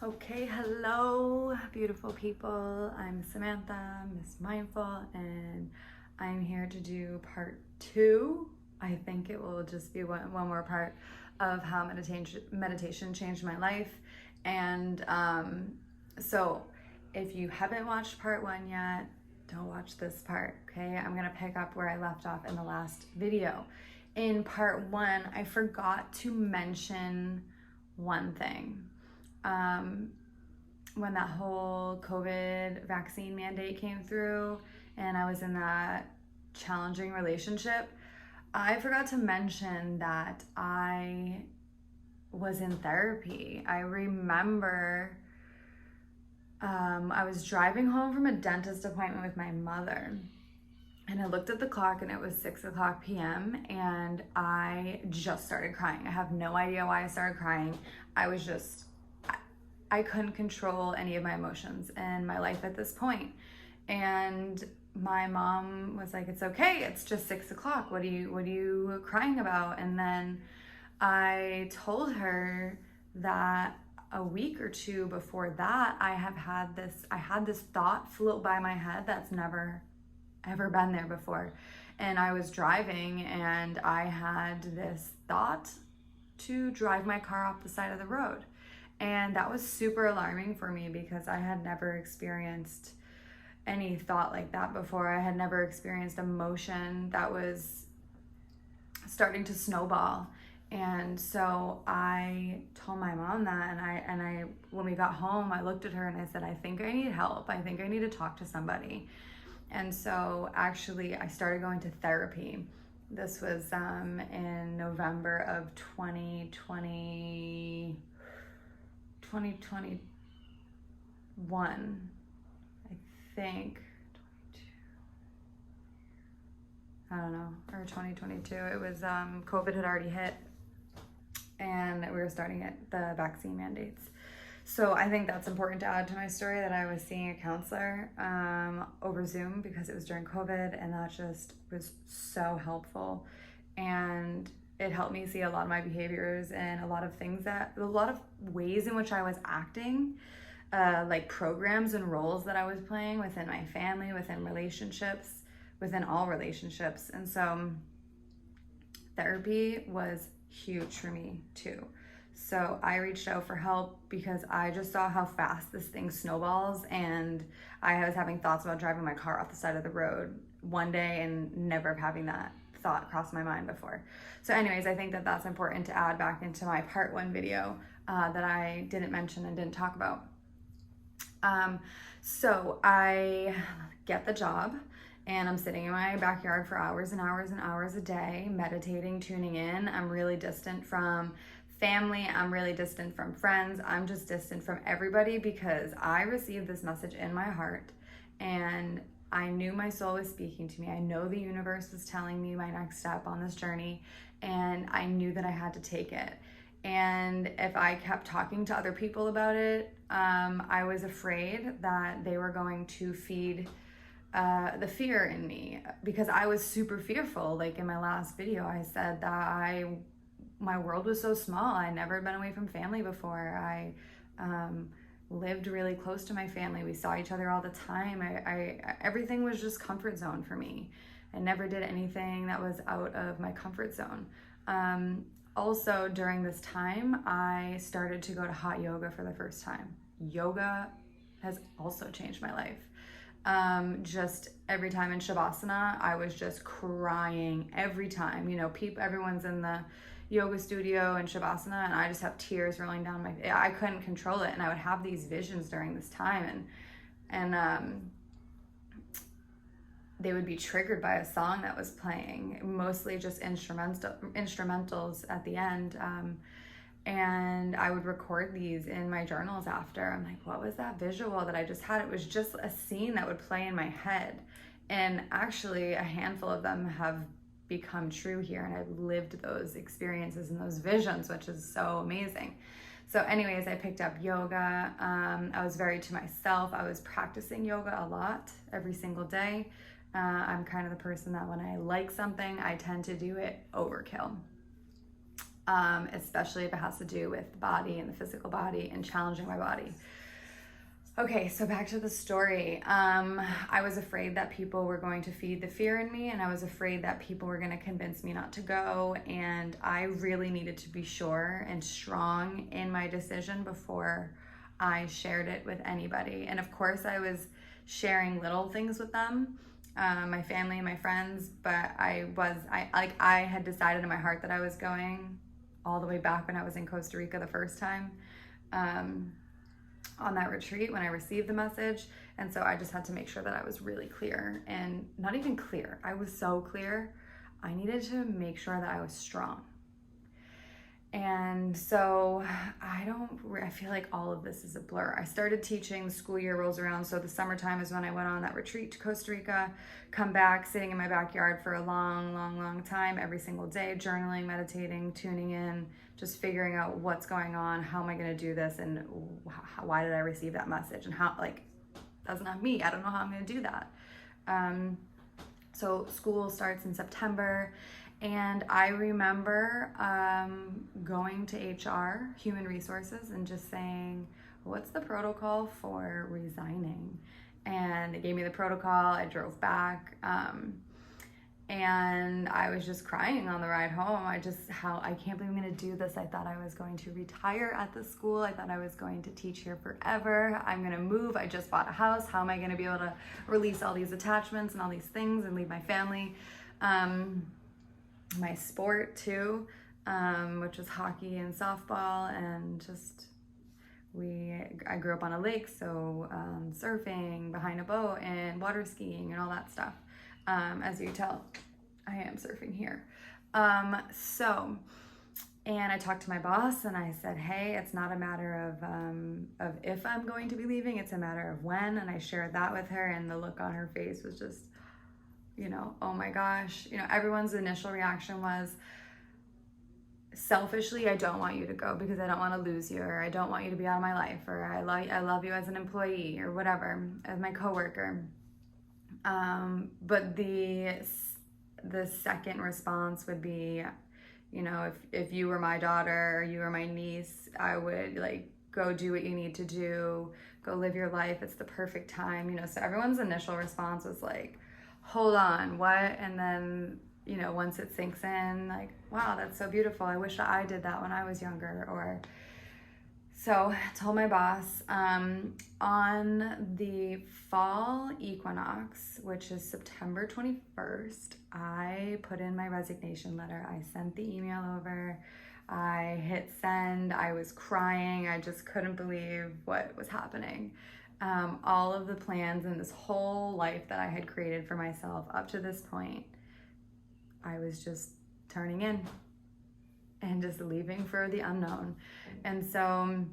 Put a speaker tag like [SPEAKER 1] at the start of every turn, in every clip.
[SPEAKER 1] Okay, hello, beautiful people. I'm Samantha, Miss Mindful, and I'm here to do part 2. I think it will just be one more part of how meditation changed my life. And so if you haven't watched part 1 yet, don't watch this part, okay? I'm gonna pick up where I left off in the last video. In part 1, I forgot to mention one thing. When that whole COVID vaccine mandate came through and I was in that challenging relationship, I forgot to mention that I was in therapy. I remember I was driving home from a dentist appointment with my mother, and I looked at the clock and it was 6:00 p.m. and I just started crying. I have no idea why I started crying. I couldn't control any of my emotions in my life at this point. And my mom was like, "It's okay, it's just 6:00. What are you crying about?" And then I told her that a week or two before that, I had this thought float by my head that's never ever been there before. And I was driving and I had this thought to drive my car off the side of the road. And that was super alarming for me because I had never experienced any thought like that before. I had never experienced emotion that was starting to snowball. And so I told my mom that, and I when we got home, I looked at her and I said, "I think I need help. I think I need to talk to somebody." And so actually I started going to therapy. This was in November of 2021, I think. 22, I don't know, or 2022. It was COVID had already hit and we were starting at the vaccine mandates. So I think that's important to add to my story, that I was seeing a counselor over Zoom because it was during COVID, and that just was so helpful. And it helped me see a lot of my behaviors and a lot of ways in which I was acting, like programs and roles that I was playing within my family, within relationships, within all relationships. And so therapy was huge for me too. So I reached out for help because I just saw how fast this thing snowballs, and I was having thoughts about driving my car off the side of the road one day and never having that thought cross my mind before. So anyways, I think that that's important to add back into my part 1 video that I didn't mention and didn't talk about. So I get the job and I'm sitting in my backyard for hours and hours and hours a day, meditating, tuning in. I'm really distant from family. I'm really distant from friends. I'm just distant from everybody because I received this message in my heart and I knew my soul was speaking to me. I know the universe was telling me my next step on this journey, and I knew that I had to take it. And if I kept talking to other people about it, I was afraid that they were going to feed the fear in me, because I was super fearful. Like in my last video, I said that my world was so small. I'd never been away from family before. I lived really close to my family. We saw each other all the time. Everything was just comfort zone for me. I never did anything that was out of my comfort zone. Also, during this time, I started to go to hot yoga for the first time. Yoga has also changed my life. Just every time in Shavasana, I was just crying every time. You know, everyone's in the yoga studio and Shavasana, and I just have tears rolling down I couldn't control it, and I would have these visions during this time, and they would be triggered by a song that was playing, mostly just instrumentals at the end, and I would record these in my journals after. I'm like, what was that visual that I just had? It was just a scene that would play in my head, and actually a handful of them have become true here, and I've lived those experiences and those visions, which is so amazing. So anyways, I picked up yoga. I was very to myself. I was practicing yoga a lot every single day. I'm kind of the person that when I like something, I tend to do it overkill. especially if it has to do with the body and the physical body and challenging my body. Okay, so back to the story. I was afraid that people were going to feed the fear in me, and I was afraid that people were going to convince me not to go, and I really needed to be sure and strong in my decision before I shared it with anybody. And of course, I was sharing little things with them, my family and my friends, but I had decided in my heart that I was going all the way back when I was in Costa Rica the first time. On that retreat when I received the message. And so I just had to make sure that I was really clear, and not even clear. I was so clear. I needed to make sure that I was strong. And so I feel like all of this is a blur. I started teaching, the school year rolls around. So the summertime is when I went on that retreat to Costa Rica, come back, sitting in my backyard for a long time, every single day, journaling, meditating, tuning in, just figuring out what's going on, how am I going to do this, and why did I receive that message, and how, like, that's not me. I don't know how I'm going to do that. So school starts in September, and I remember going to HR, Human Resources, and just saying, what's the protocol for resigning? And they gave me the protocol. I drove back. And I was just crying on the ride home. I can't believe I'm gonna do this. I thought I was going to retire at the school. I thought I was going to teach here forever. I'm gonna move. I just bought a house. How am I gonna be able to release all these attachments and all these things and leave my family? My sport too, which was hockey and softball, and just I grew up on a lake, so surfing behind a boat and water skiing and all that stuff. As you can tell, I am surfing here. And I talked to my boss and I said, hey, it's not a matter of if I'm going to be leaving, it's a matter of when. And I shared that with her, and the look on her face was just, oh my gosh. Everyone's initial reaction was, selfishly, I don't want you to go because I don't want to lose you, or I don't want you to be out of my life, or I love you as an employee, or whatever, as my coworker. But the second response would be, if you were my daughter or you were my niece, I would go do what you need to do, go live your life. It's the perfect time, so everyone's initial response was like, hold on, what? And then, once it sinks in, like, wow, that's so beautiful. I wish that I did that when I was younger. So I told my boss, on the fall equinox, which is September 21st, I put in my resignation letter. I sent the email over. I hit send. I was crying. I just couldn't believe what was happening. All of the plans and this whole life that I had created for myself up to this point, I was just turning in and just leaving for the unknown. And so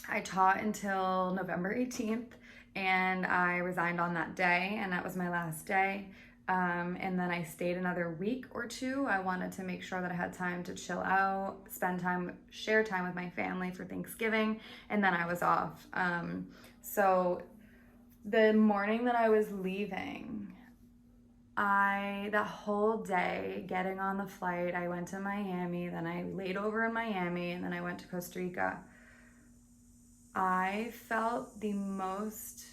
[SPEAKER 1] I taught until November 18th, and I resigned on that day, and that was my last day. And then I stayed another week or two. I wanted to make sure that I had time to chill out, share time with my family for Thanksgiving, and then I was off. So the morning that I was leaving, that whole day getting on the flight, I went to Miami, then I laid over in Miami, and then I went to Costa Rica. I felt the most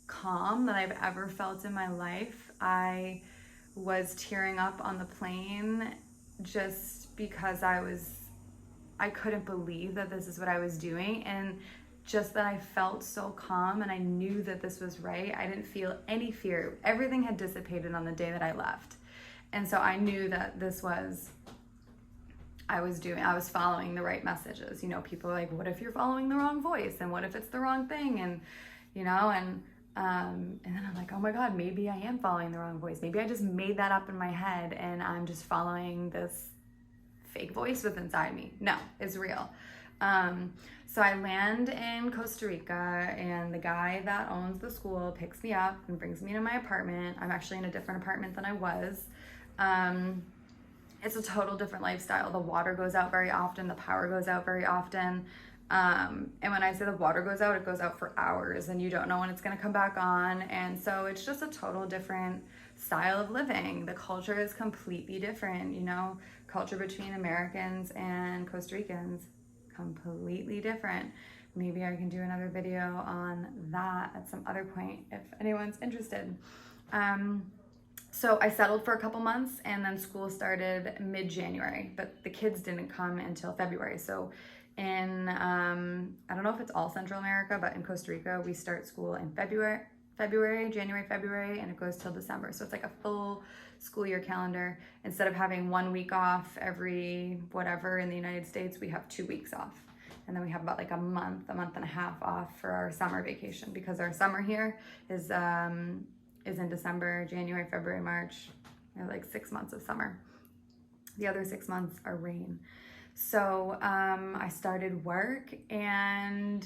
[SPEAKER 1] calm that I've ever felt in my life. I was tearing up on the plane just because I couldn't believe that this is what I was doing, and just that I felt so calm, and I knew that this was right. I didn't feel any fear. Everything had dissipated on the day that I left. And so I knew that I was following the right messages. People are like, what if you're following the wrong voice? And what if it's the wrong thing? And then I'm like, oh my God, maybe I am following the wrong voice. Maybe I just made that up in my head and I'm just following this fake voice within inside me. No, it's real. So I land in Costa Rica, and the guy that owns the school picks me up and brings me to my apartment. I'm actually in a different apartment than I was. It's a total different lifestyle. The water goes out very often. The power goes out very often. And when I say the water goes out, it goes out for hours, and you don't know when it's going to come back on. And so it's just a total different style of living. The culture is completely different. culture between Americans and Costa Ricans, completely different. Maybe I can do another video on that at some other point if anyone's interested. So I settled for a couple months, and then school started mid-January, but the kids didn't come until February. So in, I don't know if it's all Central America, but in Costa Rica, we start school in January, February, and it goes till December. So it's like a full school year calendar. Instead of having 1 week off every whatever in the United States, we have 2 weeks off. And then we have about like a month and a half off for our summer vacation, because our summer here is in December, January, February, March. We have like 6 months of summer. The other 6 months are rain. So I started work, and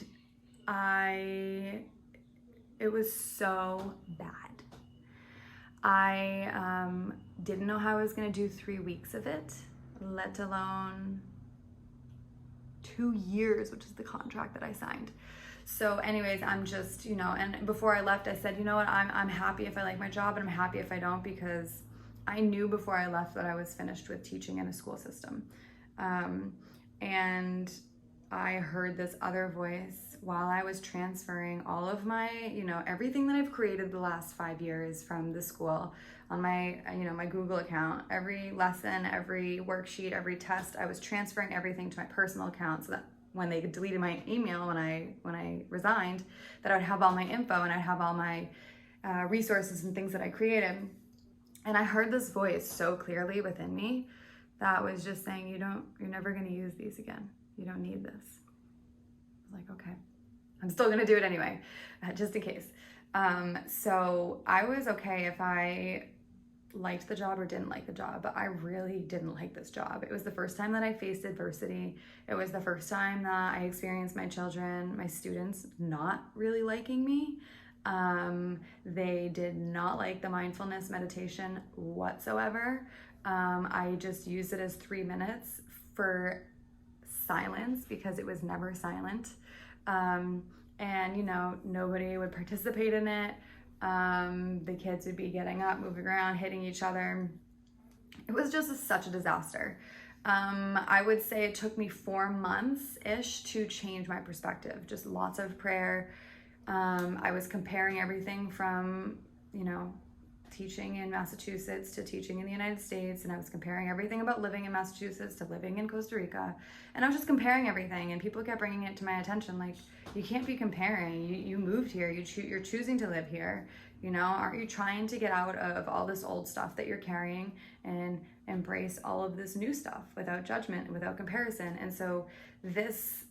[SPEAKER 1] it was so bad. I didn't know how I was gonna do 3 weeks of it, let alone 2 years, which is the contract that I signed. So anyways, I'm just, and before I left, I said, you know what, I'm happy if I like my job, and I'm happy if I don't, because I knew before I left that I was finished with teaching in a school system. And I heard this other voice while I was transferring all of my, everything that I've created the last 5 years from the school on my, my Google account. Every lesson, every worksheet, every test, I was transferring everything to my personal account, so that when they deleted my email when I resigned, that I would have all my info and I'd have all my resources and things that I created. And I heard this voice so clearly within me that was just saying, you're never going to use these again. You don't need this. I was like, okay, I'm still going to do it anyway, just in case. So I was okay if I liked the job or didn't like the job, but I really didn't like this job. It was the first time that I faced adversity. It was the first time that I experienced my children, my students, not really liking me. They did not like the mindfulness meditation whatsoever. I just used it as 3 minutes for silence, because it was never silent. And nobody would participate in it. The kids would be getting up, moving around, hitting each other. It was just such a disaster. I would say it took me 4 months-ish to change my perspective. Just lots of prayer. I was comparing everything from, teaching in Massachusetts to teaching in the United States, and I was comparing everything about living in Massachusetts to living in Costa Rica, and I was just comparing everything, and people kept bringing it to my attention, like, you can't be comparing. You moved here, you're choosing to live here, aren't you trying to get out of all this old stuff that you're carrying and embrace all of this new stuff without judgment and without comparison? And so this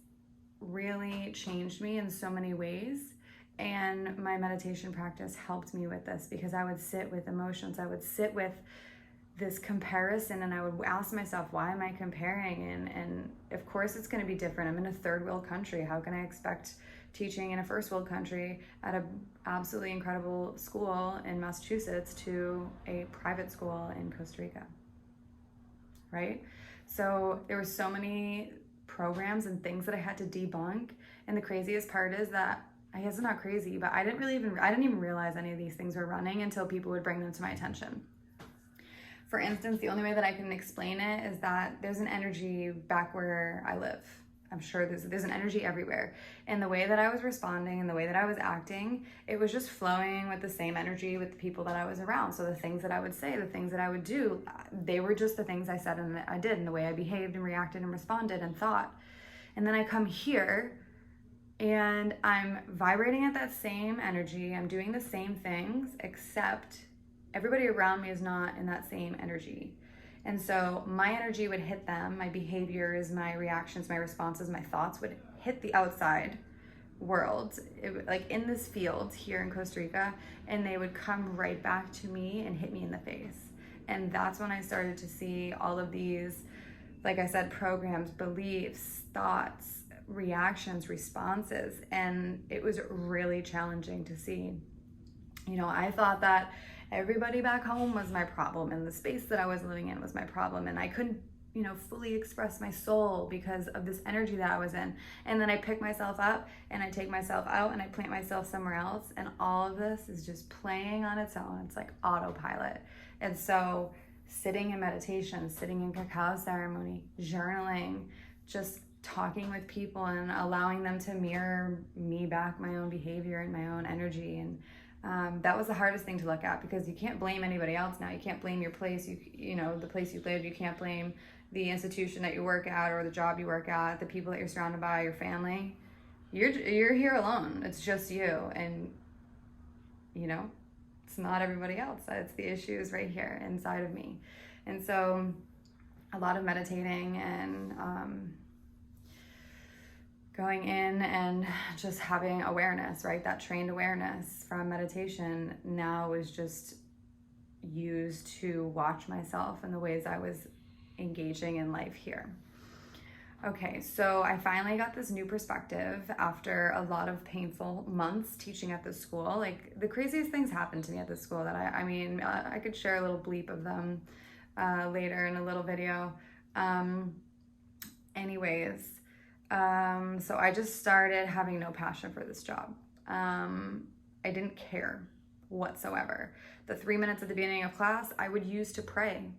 [SPEAKER 1] really changed me in so many ways. And my meditation practice helped me with this, because I would sit with emotions. I would sit with this comparison, and I would ask myself, why am I comparing? And of course it's going to be different. I'm in a third world country. How can I expect teaching in a first world country at an absolutely incredible school in Massachusetts to a private school in Costa Rica, right? So there were so many programs and things that I had to debunk. And the craziest part is that, I guess it's not crazy, but I didn't even realize any of these things were running until people would bring them to my attention. For instance, the only way that I can explain it is that there's an energy back where I live. I'm sure there's an energy everywhere. And the way that I was responding and the way that I was acting, it was just flowing with the same energy with the people that I was around. So the things that I would say, the things that I would do, they were just the things I said and I did, and the way I behaved and reacted and responded and thought. And then I come here, and I'm vibrating at that same energy. I'm doing the same things, except everybody around me is not in that same energy. And so my energy would hit them, my behaviors, my reactions, my responses, my thoughts would hit the outside world, like in this field here in Costa Rica, and they would come right back to me and hit me in the face. And that's when I started to see all of these, like I said, programs, beliefs, thoughts, reactions, responses, and it was really challenging to see. I thought that everybody back home was my problem, and the space that I was living in was my problem, and I couldn't, fully express my soul because of this energy that I was in. And then I pick myself up and I take myself out and I plant myself somewhere else, and all of this is just playing on its own. It's like autopilot. And so sitting in meditation, sitting in cacao ceremony, journaling, just talking with people and allowing them to mirror me back, my own behavior and my own energy. And that was the hardest thing to look at, because you can't blame anybody else now. You can't blame your place, you know, the place you live. You can't blame the institution that you work at or the job you work at, the people that you're surrounded by, your family. You're here alone. It's just you. And, you know, it's not everybody else. It's the issues right here inside of me. And so a lot of meditating and going in and just having awareness, right? That trained awareness from meditation now is just used to watch myself and the ways I was engaging in life here. Okay, so I finally got this new perspective after a lot of painful months teaching at this school. Like, the craziest things happened to me at this school that I could share a little bleep of them later in a little video. So I just started having no passion for this job. I didn't care whatsoever. The 3 minutes at the beginning of class, I would use to pray,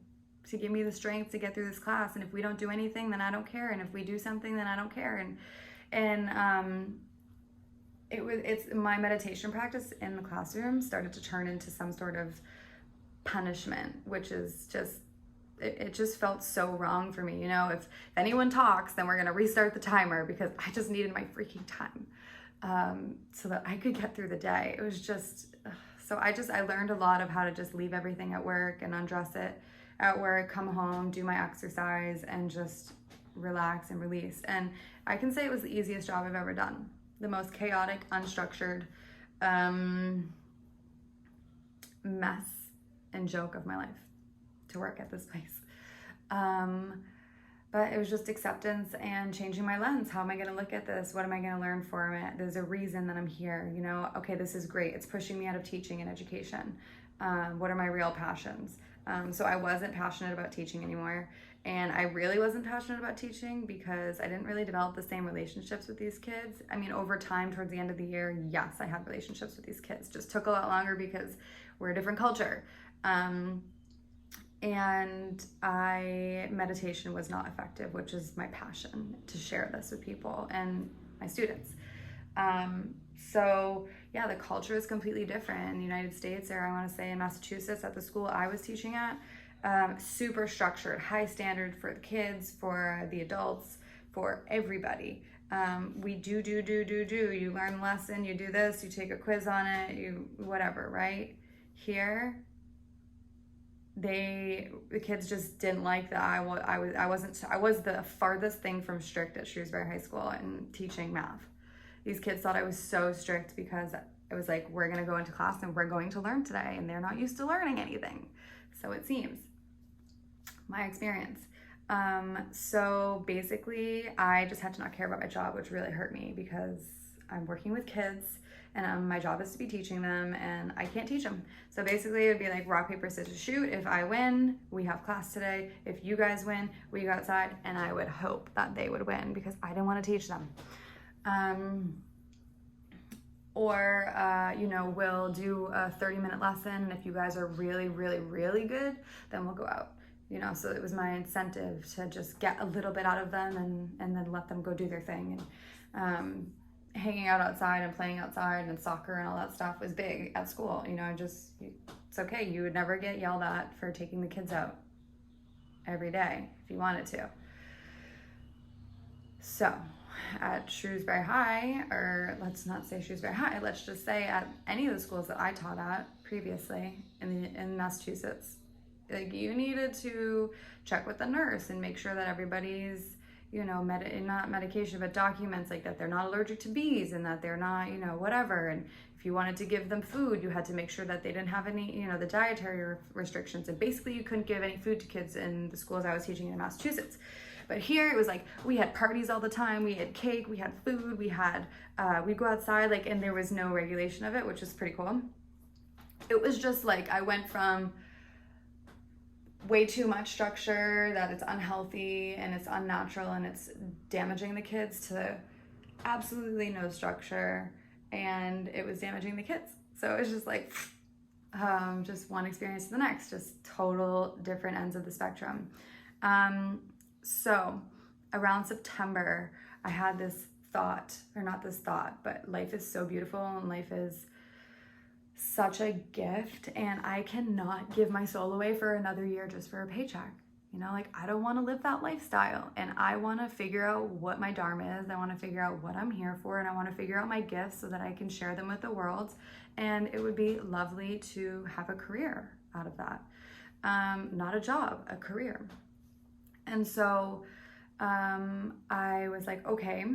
[SPEAKER 1] to give me the strength to get through this class. And if we don't do anything, then I don't care. And if we do something, then I don't care. It's my meditation practice in the classroom started to turn into some sort of punishment, which is just, it just felt so wrong for me. You know, if anyone talks, then we're going to restart the timer, because I just needed my freaking time so that I could get through the day. It was just, I learned a lot of how to just leave everything at work and undress it at work, come home, do my exercise, and just relax and release. And I can say it was the easiest job I've ever done. The most chaotic, unstructured mess and joke of my life to work at this place. But it was just acceptance and changing my lens. How am I going to look at this? What am I going to learn from it? There's a reason that I'm here. You know, okay, this is great. It's pushing me out of teaching and education. What are my real passions? So I wasn't passionate about teaching anymore. And I really wasn't passionate about teaching because I didn't really develop the same relationships with these kids. I mean, over time, towards the end of the year, yes, I had relationships with these kids. Just took a lot longer because we're a different culture. Meditation was not effective, which is my passion, to share this with people and my students. So yeah, the culture is completely different in the United States, or I want to say in Massachusetts at the school I was teaching at. Super structured, high standard for the kids, for the adults, for everybody. We do. You learn a lesson, you do this, you take a quiz on it, you whatever, right? Here, the kids just didn't like that. I was the farthest thing from strict at Shrewsbury High School in teaching math. These kids thought I was so strict because it was like, we're going to go into class and we're going to learn today, and they're not used to learning anything. So it seems, my experience. So basically I just had to not care about my job, which really hurt me because I'm working with kids and my job is to be teaching them, and I can't teach them. So basically it would be like rock, paper, scissors, shoot. If I win, we have class today. If you guys win, we go outside, and I would hope that they would win because I didn't want to teach them. We'll do a 30-minute lesson, and if you guys are really, really, really good, then we'll go out. You know, so it was my incentive to just get a little bit out of them and then let them go do their thing. And hanging out outside and playing outside and soccer and all that stuff was big at school. You know, it's okay. You would never get yelled at for taking the kids out every day if you wanted to. So at Shrewsbury High, or let's not say Shrewsbury High, let's just say at any of the schools that I taught at previously in Massachusetts, like, you needed to check with the nurse and make sure that everybody's, you know, not medication, but documents like that they're not allergic to bees and that they're not, you know, whatever. And if you wanted to give them food, you had to make sure that they didn't have any, you know, the dietary restrictions. And basically you couldn't give any food to kids in the schools I was teaching in Massachusetts. But here it was like, we had parties all the time. We had cake, we had food, we'd go outside, like, and there was no regulation of it, which is pretty cool. It was just like, I went from way too much structure that it's unhealthy and it's unnatural and it's damaging the kids, to absolutely no structure and it was damaging the kids. So it was just like, just one experience to the next, just total different ends of the spectrum. So around September, I had this thought, or not this thought, but life is so beautiful and life is such a gift, and I cannot give my soul away for another year just for a paycheck. You know, like, I don't want to live that lifestyle, and I want to figure out what my dharma is. I want to figure out what I'm here for, and I want to figure out my gifts so that I can share them with the world. And it would be lovely to have a career out of that. Not a job, a career. And so I was like, okay,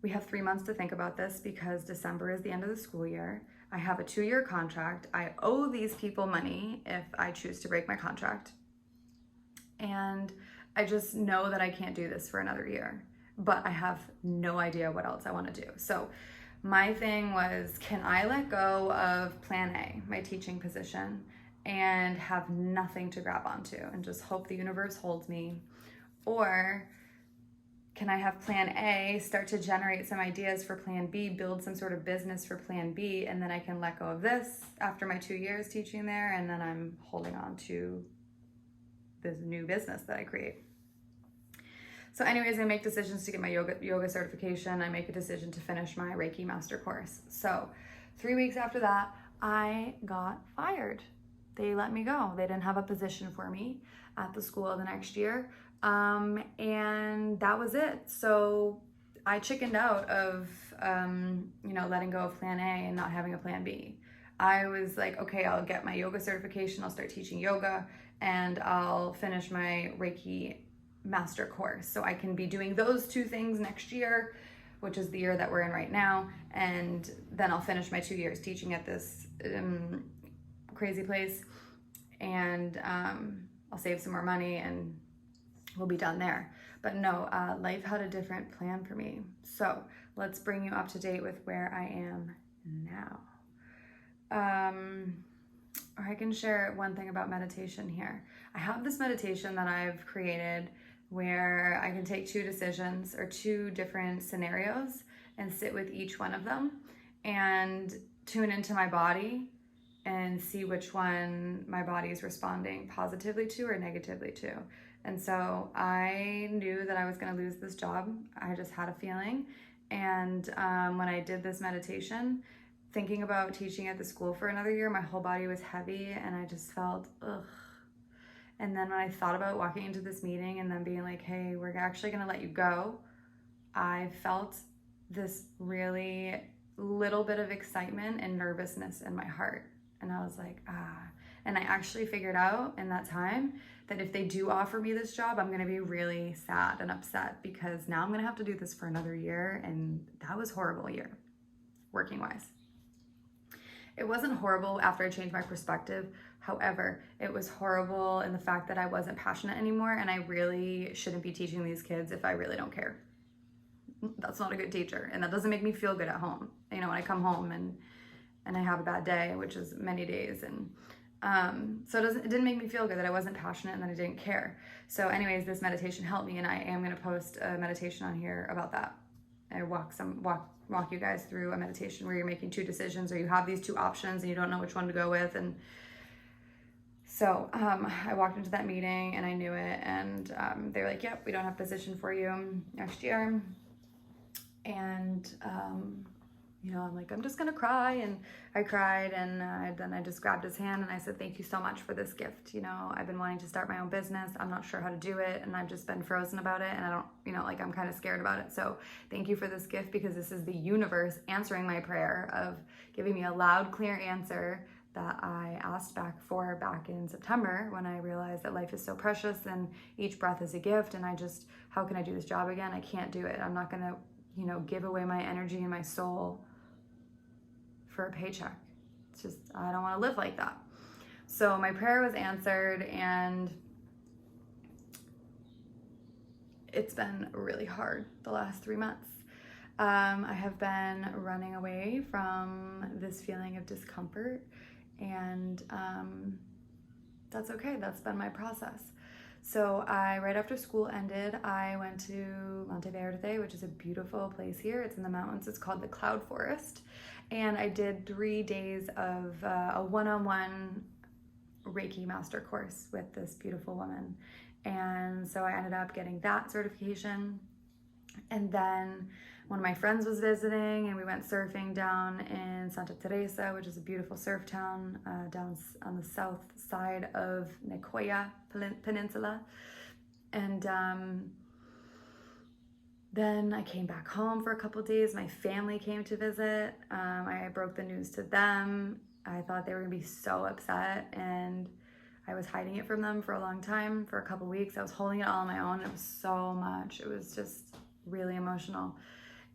[SPEAKER 1] we have 3 months to think about this because December is the end of the school year. I have a 2-year contract. I owe these people money if I choose to break my contract. And I just know that I can't do this for another year, but I have no idea what else I want to do. So my thing was, can I let go of plan A, my teaching position, and have nothing to grab onto and just hope the universe holds me? Or can I have plan A, start to generate some ideas for plan B, build some sort of business for plan B, and then I can let go of this after my 2 years teaching there, and then I'm holding on to this new business that I create. So anyways, I make decisions to get my yoga certification. I make a decision to finish my Reiki master course. So 3 weeks after that, I got fired. They let me go. They didn't have a position for me at the school the next year. And that was it. So I chickened out of, letting go of plan A and not having a plan B. I was like, okay, I'll get my yoga certification. I'll start teaching yoga, and I'll finish my Reiki master course. So I can be doing those 2 things next year, which is the year that we're in right now. And then I'll finish my 2 years teaching at this crazy place. And I'll save some more money and we'll be done there. But no, life had a different plan for me. So let's bring you up to date with where I am now. Or I can share one thing about meditation here. I have this meditation that I've created where I can take 2 decisions or 2 different scenarios and sit with each one of them and tune into my body and see which one my body is responding positively to or negatively to. And so I knew that I was going to lose this job. I just had a feeling. And when I did this meditation, thinking about teaching at the school for another year, my whole body was heavy and I just felt, ugh. And then when I thought about walking into this meeting and then being like, hey, we're actually gonna let you go, I felt this really little bit of excitement and nervousness in my heart. And I was like, And I actually figured out in that time that if they do offer me this job, I'm gonna be really sad and upset because now I'm gonna have to do this for another year. And that was a horrible year, working wise. It wasn't horrible after I changed my perspective. However, it was horrible in the fact that I wasn't passionate anymore and I really shouldn't be teaching these kids if I really don't care. That's not a good teacher, and that doesn't make me feel good at home. You know, when I come home and I have a bad day, which is many days, and so it didn't make me feel good that I wasn't passionate and that I didn't care. So anyways, this meditation helped me, and I am going to post a meditation on here about that. I walk you guys through a meditation where you're making 2 decisions, or you have these 2 options and you don't know which one to go with. And so I walked into that meeting and I knew it, and they were like, yep, we don't have a position for you next year. And I'm like, I'm just gonna cry. And I cried, and then I just grabbed his hand and I said, thank you so much for this gift. I've been wanting to start my own business. I'm not sure how to do it, and I've just been frozen about it, and I don't, I'm kind of scared about it. So thank you for this gift, because this is the universe answering my prayer of giving me a loud, clear answer that I asked back in September, when I realized that life is so precious and each breath is a gift. And how can I do this job again? I can't do it. I'm not gonna, give away my energy and my soul for a paycheck. It's just, I don't want to live like that. So my prayer was answered, and it's been really hard the last 3 months. I have been running away from this feeling of discomfort, and that's okay. That's been my process. So right after school ended, I went to Monteverde, which is a beautiful place here. It's in the mountains. It's called the Cloud Forest. And I did 3 days of a one-on-one Reiki master course with this beautiful woman. And so I ended up getting that certification. And then one of my friends was visiting and we went surfing down in Santa Teresa, which is a beautiful surf town down on the south side of Nicoya Peninsula. And then I came back home for a couple of days. My family came to visit. I broke the news to them. I thought they were gonna be so upset, and I was hiding it from them for a long time, for a couple of weeks. I was holding it all on my own. It was so much. It was just really emotional.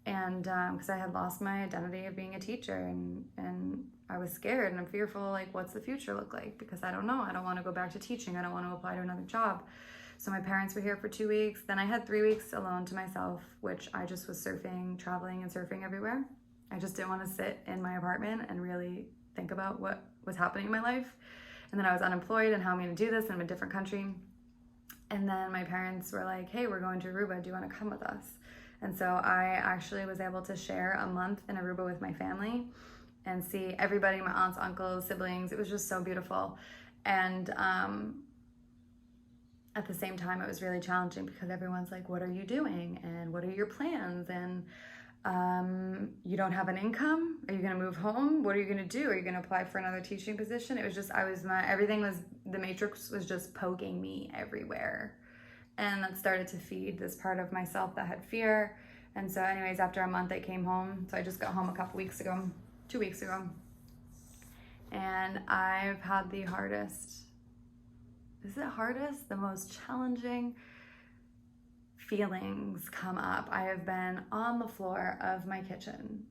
[SPEAKER 1] And because I had lost my identity of being a teacher, and I was scared and I'm fearful, like, what's the future look like? Because I don't know. I don't want to go back to teaching. I don't want to apply to another job. So my parents were here for 2 weeks. Then I had 3 weeks alone to myself, which I just was surfing, traveling and surfing everywhere. I just didn't want to sit in my apartment and really think about what was happening in my life. And then I was unemployed and how am I going to do this? And I'm in a different country. And then my parents were like, hey, we're going to Aruba. Do you want to come with us? And so I actually was able to share a month in Aruba with my family and see everybody, my aunts, uncles, siblings. It was just so beautiful. And at the same time, it was really challenging because everyone's like, what are you doing? And what are your plans? And you don't have an income? Are you going to move home? What are you going to do? Are you going to apply for another teaching position? It was just, the matrix was just poking me everywhere. And that started to feed this part of myself that had fear. And so anyways, after a month, I came home. So I just got home 2 weeks ago. And I've had the most challenging feelings come up. I have been on the floor of my kitchen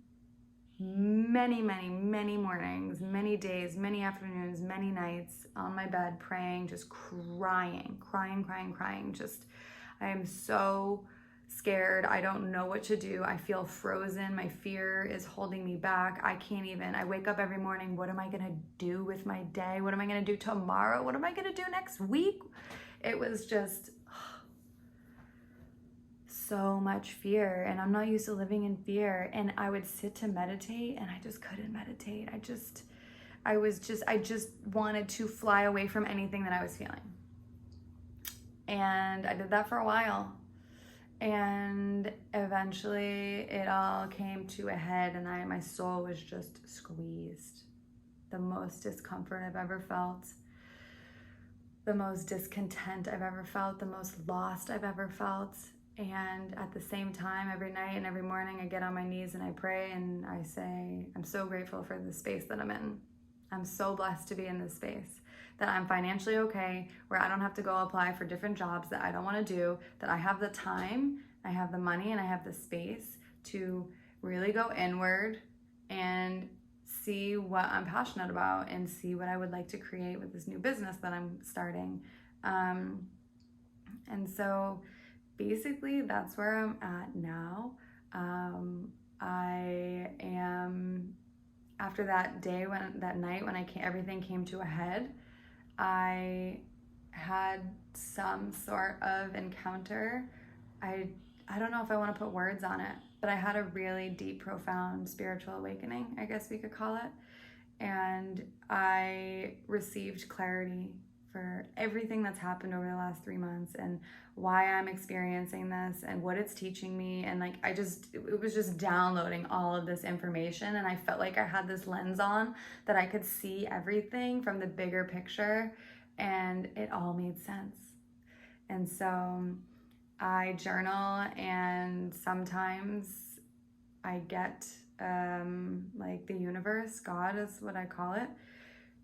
[SPEAKER 1] many mornings, many days, many afternoons, many nights on my bed praying, just crying. Just, I am so scared. I don't know what to do. I feel frozen. My fear is holding me back. I wake up every morning. What am I going to do with my day? What am I going to do tomorrow? What am I going to do next week? It was just so much fear, and I'm not used to living in fear. And I would sit to meditate and I just couldn't meditate. I just wanted to fly away from anything that I was feeling. And I did that for a while. And eventually it all came to a head, and my soul was just squeezed. The most discomfort I've ever felt, the most discontent I've ever felt, the most lost I've ever felt. And at the same time, every night and every morning, I get on my knees and I pray and I say, I'm so grateful for the space that I'm in. I'm so blessed to be in this space, that I'm financially okay, where I don't have to go apply for different jobs that I don't want to do, that I have the time, I have the money, and I have the space to really go inward and see what I'm passionate about and see what I would like to create with this new business that I'm starting. And so basically that's where I'm at now. I am, after that night when everything came to a head, I had some sort of encounter. I don't know if I want to put words on it, but I had a really deep, profound spiritual awakening, I guess we could call it. And I received clarity for everything that's happened over the last 3 months and why I'm experiencing this and what it's teaching me. And it was just downloading all of this information. And I felt like I had this lens on that I could see everything from the bigger picture, and it all made sense. And so I journal, and sometimes I get the universe, God is what I call it,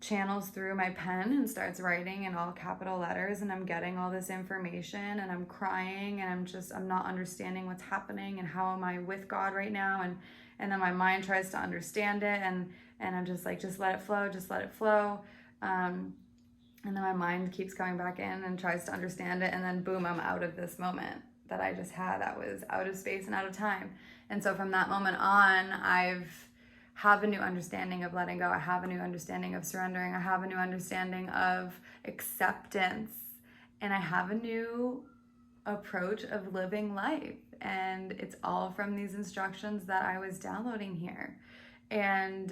[SPEAKER 1] channels through my pen and starts writing in all capital letters, and I'm getting all this information and I'm crying and I'm not understanding what's happening and how am I with God right now, and then my mind tries to understand it, and I'm just like, just let it flow. And then my mind keeps coming back in and tries to understand it, and then boom, I'm out of this moment that I just had that was out of space and out of time. And so from that moment on, have a new understanding of letting go. I have a new understanding of surrendering. I have a new understanding of acceptance and I have a new approach of living life. And it's all from these instructions that I was downloading here. And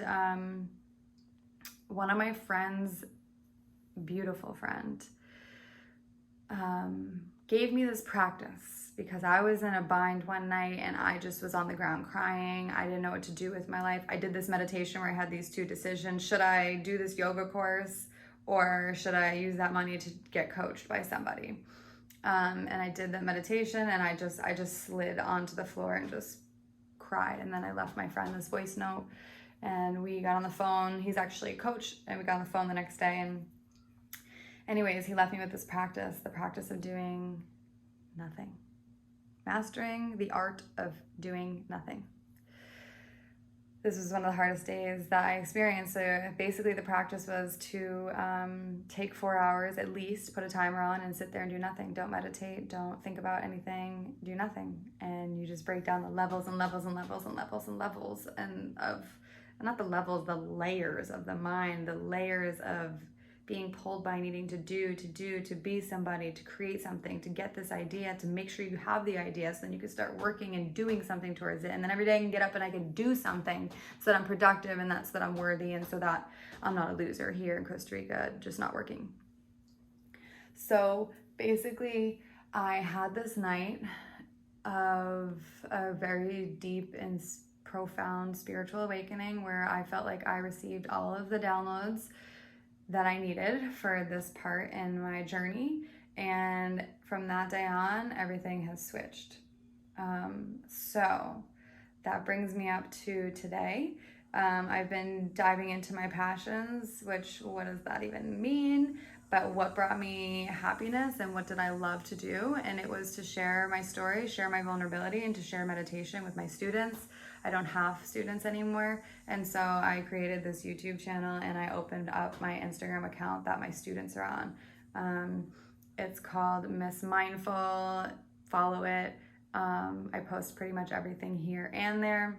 [SPEAKER 1] one of my friends, beautiful friend, gave me this practice because I was in a bind one night and I just was on the ground crying. I didn't know what to do with my life. I did this meditation where I had these two decisions. Should I do this yoga course, or should I use that money to get coached by somebody? And I did the meditation, and I just slid onto the floor and just cried. And then I left my friend this voice note, and we got on the phone. He's actually a coach, and we got on the phone the next day. And anyways, he left me with this practice, the practice of doing nothing. Mastering the art of doing nothing. This was one of the hardest days that I experienced. So basically the practice was to take 4 hours at least, put a timer on, and sit there and do nothing. Don't meditate, don't think about anything, do nothing. And you just break down the levels and levels and levels and levels and levels and not the levels, the layers of the mind, the layers of being pulled by needing to be somebody, to create something, to get this idea, to make sure you have the idea so then you can start working and doing something towards it. And then every day I can get up and I can do something so that I'm productive, and that's that I'm worthy, and so that I'm not a loser here in Costa Rica, just not working. So basically I had this night of a very deep and profound spiritual awakening where I felt like I received all of the downloads that I needed for this part in my journey. And from that day on, everything has switched. So that brings me up to today. I've been diving into my passions, which, what does that even mean? But what brought me happiness and what did I love to do? And it was to share my story, share my vulnerability, and to share meditation with my students. I don't have students anymore. And so I created this YouTube channel, and I opened up my Instagram account that my students are on. It's called Miss Mindful. Follow it. I post pretty much everything here and there.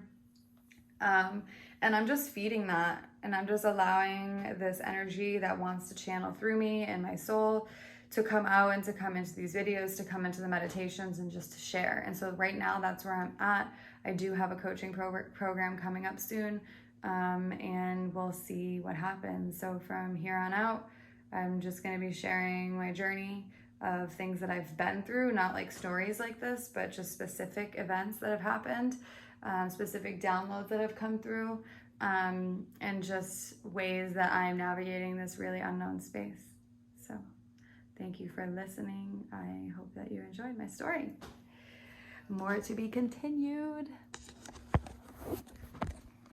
[SPEAKER 1] And I'm just feeding that, and I'm just allowing this energy that wants to channel through me and my soul to come out and to come into these videos, to come into the meditations, and just to share. And so right now that's where I'm at. I do have a coaching program coming up soon, and we'll see what happens. So from here on out, I'm just going to be sharing my journey of things that I've been through, not like stories like this, but just specific events that have happened, specific downloads that have come through, and just ways that I'm navigating this really unknown space. So thank you for listening. I hope that you enjoyed my story. More to be continued.